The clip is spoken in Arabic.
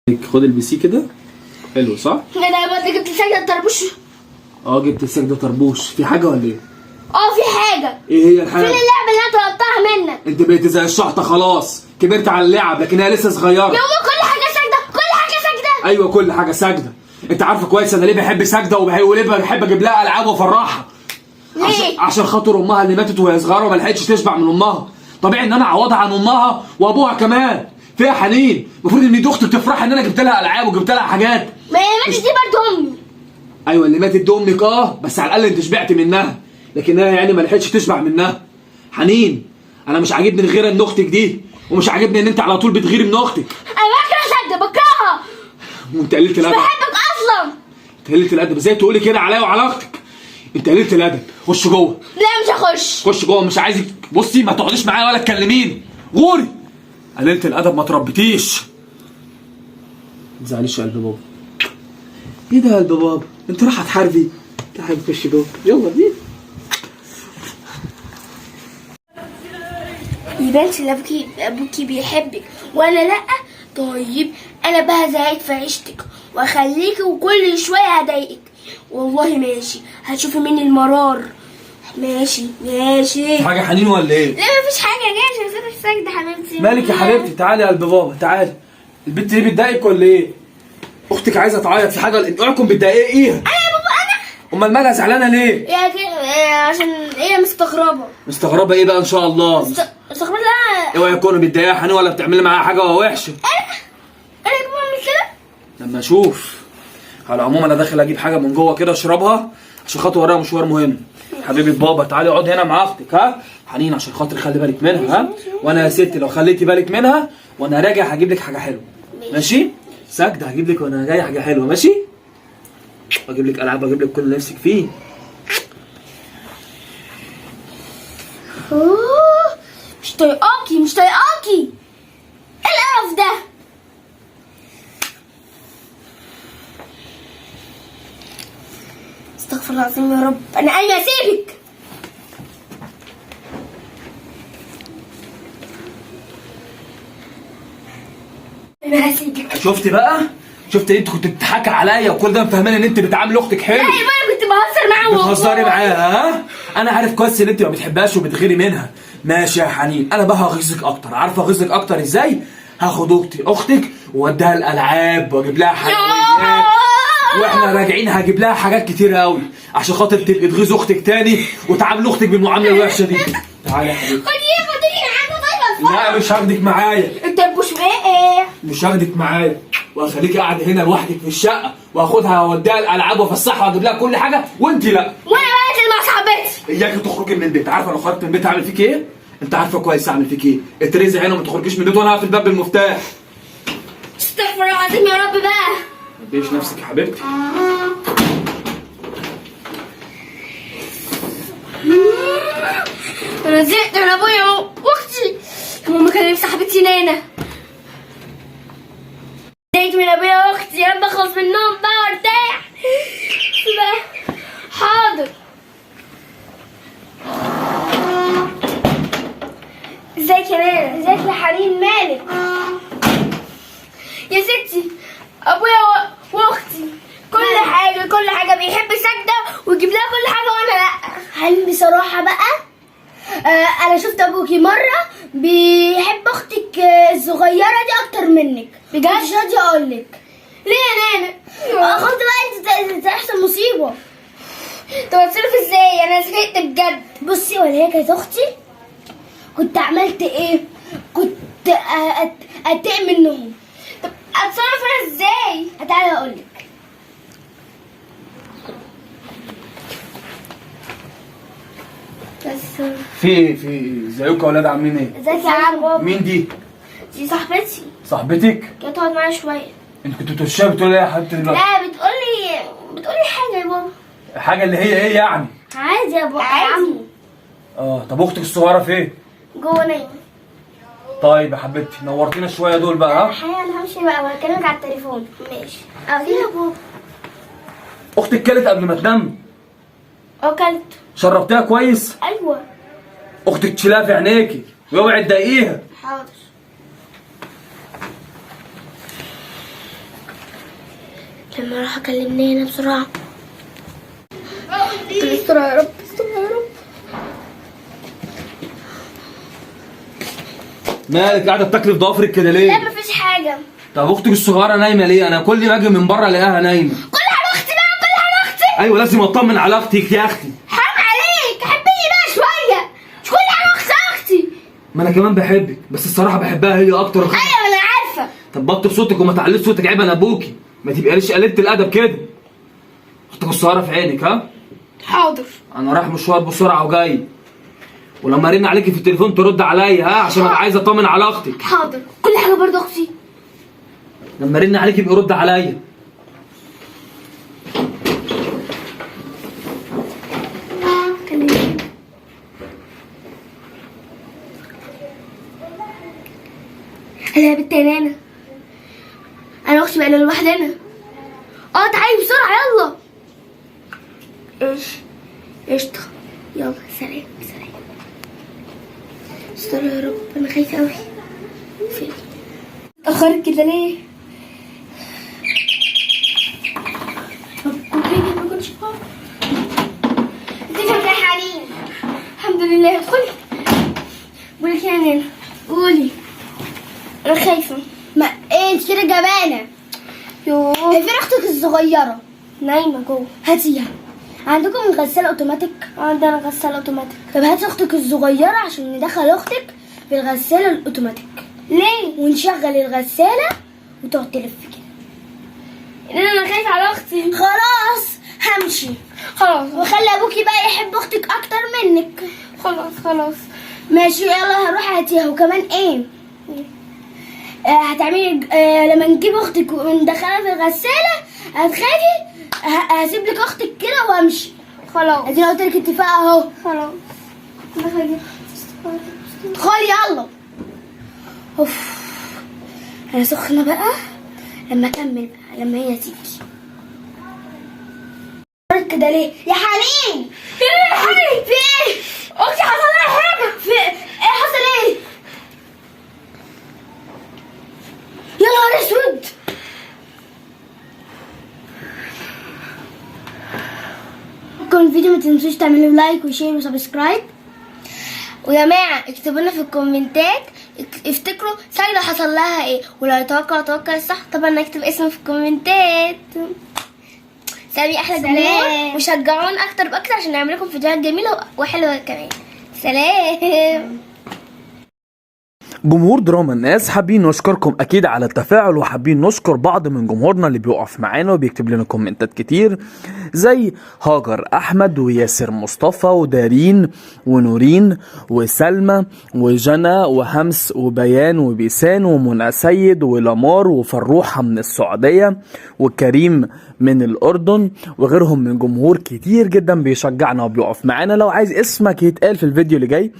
خد البي سي كده. حلو صح؟ انا برضه جبت سجده طربوش. جبت السجده طربوش. في حاجه ولا ايه؟ في حاجه. ايه هي الحاجه؟ فين اللعبه اللي انا طلبتها منك؟ انت بقيت زي الشحطه خلاص، كبرت على اللعب لكنها لسه صغيره. يا ماما كل حاجه سجده، كل حاجه سجده. ايوه كل حاجه سجده. انت عارفه كويس انا ليه بحب سجده وليه بحب اجيب لها العاب وافرحها؟ ليه؟ عشان خاطر امها اللي ماتت وهي صغيره وما لحقتش تشبع من امها. طبيعي ان انا اعوضها عن امها وابوها كمان. فيها حنين. المفروض ان دي اختي تفرح ان انا جبت لها العاب وجبت لها حاجات. ما هي ماتت دي برضه امي. ايوه اللي ماتت دي امك بس على الاقل انت شبعت منها، لكنها يعني ما لحقتش تشبع منها. حنين انا مش عاجبني غير ان اختك دي، ومش عاجبني ان انت على طول بتغيري من اختك. انا بكره سجده، بكرهها. وانت قللت الادب. مش بحبك اصلا. انت قللت الادب ازاي تقولي كده عليا وعلى اختك؟ انت قللت الادب. خش جوه. لا مش هخش. خش جوه مش عايزك. بصي ما تقعديش معايا ولا تكلميني. غوري. قللت الادب ما تربيتيش. ما تزعليش يا قلب بابا. ايه ده يا قلب بابا؟ انت رايحه تحاربي؟ تعالي نخش جوه يلا بينا. يبانش ان ابوكي بيحبك وانا لا. طيب انا بقى زهقت في عيشتك واخليكي وكل شويه هضايقك. والله ماشي، هتشوفي مني المرار. ماشي. في حاجه حنين ولا ايه؟ لا مفيش حاجه، جايه عشان صدرك سجده حبيبتي. مالك يا حبيبتي؟ تعالي يا قلب بابا تعالي. البت دي بتضايقك ولا ايه؟ اختك عايزه تعيط في حاجه؟ اوعكم بتضايقيها. انا يا بابا انا. امال مالها زعلانه ليه؟ عشان هي مستغربه. مستغربه ايه بقى ان شاء الله؟ مستغربه لا. اوعي تكوني بتضايقها حنين ولا بتعملي معاها حاجه وحشه. انا يا بابا اعمل كده؟ لما اشوف. على العموم انا داخل اجيب حاجه من جوه كده اشربها عشان خاطر ورايا مشوار مهم. حبيبه بابا تعالي اقعد هنا مع اختك حنين عشان خاطر خلي بالك منها وانا يا ستي لو خليتي بالك منها وانا راجع هجيب لك حاجه حلوه. ماشي؟ سجده هجيب لك وانا جاي حاجه حلوه. ماشي؟ اجيب لك العاب واجيب لك كل اللي نفسك فيه. مش طايقاكي. ايه القرف ده؟ استغفر الله العظيم يا رب، انا قايمه اسيبك. انا هسيبك. شفتي بقى؟ شفتي انت كنت بتضحكي عليا وكل ده مفهماني ان انت بتعاملي اختك حلو. لا يا بابا انا كنت بهزر معاها. بتهزري معاها انا عارف كويس ان انت ما بتحبهاش وبتغيري منها. ماشي يا حنين انا بقى هغيظك اكتر. عارفه اغيظك اكتر ازاي؟ هاخد اختك واديها الالعاب واجيب لها حلويات واحنا راجعين هجيب لها حاجات كتير قوي عشان خاطر تبقي تغيظ اختك تاني وتعاملي اختك بالمعامله الوحشه دي. تعالي يا حبيبتي. خديني معاك. لا مش هاخدك معايا. انت مش ايه؟ مش هاخدك معايا وهخليكي قاعده هنا لوحدك في الشقه واخدها واوديها الالعاب وافسحها واجيب لها كل حاجه وانت لا. وانا بنزل مع صاحبتي. اياكي تخرجي من البيت. عارفه لو خرجت من البيت هعمل فيك ايه؟ انت عارفه كويس هعمل فيك ايه؟ اترزي هنا وما تخرجيش من البيت وانا هقفل الباب بالمفتاح. استغفر الله العظيم يا رب بقى. ما تضايقيش نفسك يا حبيبتي. انا زهقت من ابويا واختي. ماما كلمت صاحبتي نانا. زهقت من ابويا واختي، يا رب اخلص منهم بقى وارتاح. حاضر. ازيك يا نانا؟ ازيك يا حنين؟ مالك يا ستي؟ ابويا واختي كل حاجه بيحب سجده ويجيب لها كل حاجه وانا لا. حنين بصراحة بقى أنا شفت أبوكي مرة بيحب أختك الصغيرة دي أكتر منك. بجد؟ مش راضية أقولك. ليه يا نانا؟ خد بقى أنت تحصل مصيبة. طب اتصرف ازاي؟ انا زهقت بجد. بصي ولا هي كانت أختي كنت عملت إيه؟ كنت أتقم منهم. طب اتصرف انا ازاي؟ تعالى أقولك. بس في ازيكم يا اولاد عاملين ايه؟ ازيك يا عم بابا؟ مين دي؟ دي صاحبتي، صاحبتك؟ جت تقعد معايا شويه. انت كنتوا بتشربوا بتقولي ايه يا حبيبتي دلوقتي؟ لا بتقولي حاجه يا بابا. حاجه اللي هي ايه يعني؟ عادي يا بابا. عادي. طب اختك الصغيره فين؟ جوه نايمه. طيب يا حبيبتي نورتينا شويه دول بقى. الحقيقه انا همشي بقى وهكلمك على التليفون. ماشي. ايه يا بابا؟ اختك كلت قبل ما تنام؟ اكلت. شربتيها كويس؟ ايوه. اختك تشيلها في عينيكي واوعي تضايقيها. حاضر. لما اروح اكلم نانا بسرعه. استر يا رب، استر يا رب. مالك قاعده بتاكلي في ضفرك كده ليه؟ لا مفيش حاجه. طب اختك الصغيره نايمه ليه؟ انا كل ما اجي من بره الاقيها نايمه. كل على اختي بقى، كل على اختي. ايوه لازم اطمن على اختك يا اختي. حرام عليك، حبيني بقى شويه. مش كل على اختي. ما انا كمان بحبك، بس الصراحه بحبها هي اكتر. ايوه انا عارفه. طب بطل صوتك وما تعليش صوتك، عيب انا ابوكي. ما تبقاليش قليله الادب كده. اختك الصغيره في عينك ها؟ حاضر. انا رايح مشوار بسرعه وجاي، ولما ارن عليكي في التليفون ترد عليا ها، عشان ابقى عايز اطمن على اختك. حاضر، كل حاجه برضه اختي. لما ارن عليكي يبقى رد عليا. كلمني. هلا يا بنت يا نانا، انا واختي بقينا لوحدنا. تعالي بسرعه يلا. ايش قشطه، يلا سلام سلام. استر يا رب، انا خايفه قوي. فين اتاخرت كده ليه؟ ما كنتش فاضي. ازيك يا حنين؟ الحمد لله. ادخلي. بقول لك يا نانا، قولي. انا خايفه. ما ايه انت كده جبانه؟ يوه، هي فين اختك الصغيره؟ نايمه جوه. هاتيها. عندكم غساله اوتوماتيك؟ عندنا غساله اوتوماتيك. طب هاتي اختك الصغيره عشان ندخل اختك في الغساله الاوتوماتيك. ليه؟ ونشغل الغساله وتقعد تلف كده. لان انا خايفه على اختي. خلاص همشي. خلاص وخلي ابوكي بقى يحب اختك اكتر منك. خلاص. ماشي يلا هروح هاتيها. وكمان ايه؟ هتعملي لما نجيب اختك وندخلها في الغساله هتخافي. هسيب لك اختك كده وامشي. خلاص. اديني قلت لك اتفاق اهو. خلاص. ادخلي يلا. اوف انا سخنه بقى. لما اكمل بقى لما هي تيجي. كده ليه يا حنين؟ في ايه يا حنين؟ في ايه؟ اختي حصل لها حاجه. في ايه حصل ايه؟ يا نهار اسود. كل فيديو ما تنسوش تعملوا لايك وشير وسبسكرايب. ويا جماعه اكتبوا لنا في الكومنتات افتكروا سايدة حصل لها ايه، ولو اتوقع الصح طبعا نكتب اسمه في الكومنتات. سامي احلى جمهور، وشجعونا اكتر باكتر عشان نعمل لكم فيديوهات جميله وحلوه كمان. سلام. جمهور دراما الناس حابين نشكركم اكيد على التفاعل، وحابين نشكر بعض من جمهورنا اللي بيقف معانا وبيكتب لنا كومنتات كتير، زي هاجر احمد وياسر مصطفى ودارين ونورين وسلمى وجنى وهمس وبيان وبيسان ومنى سيد ولامار وفروحه من السعوديه وكريم من الاردن وغيرهم من جمهور كتير جدا بيشجعنا وبيقف معانا. لو عايز اسمك يتقال في الفيديو اللي جاي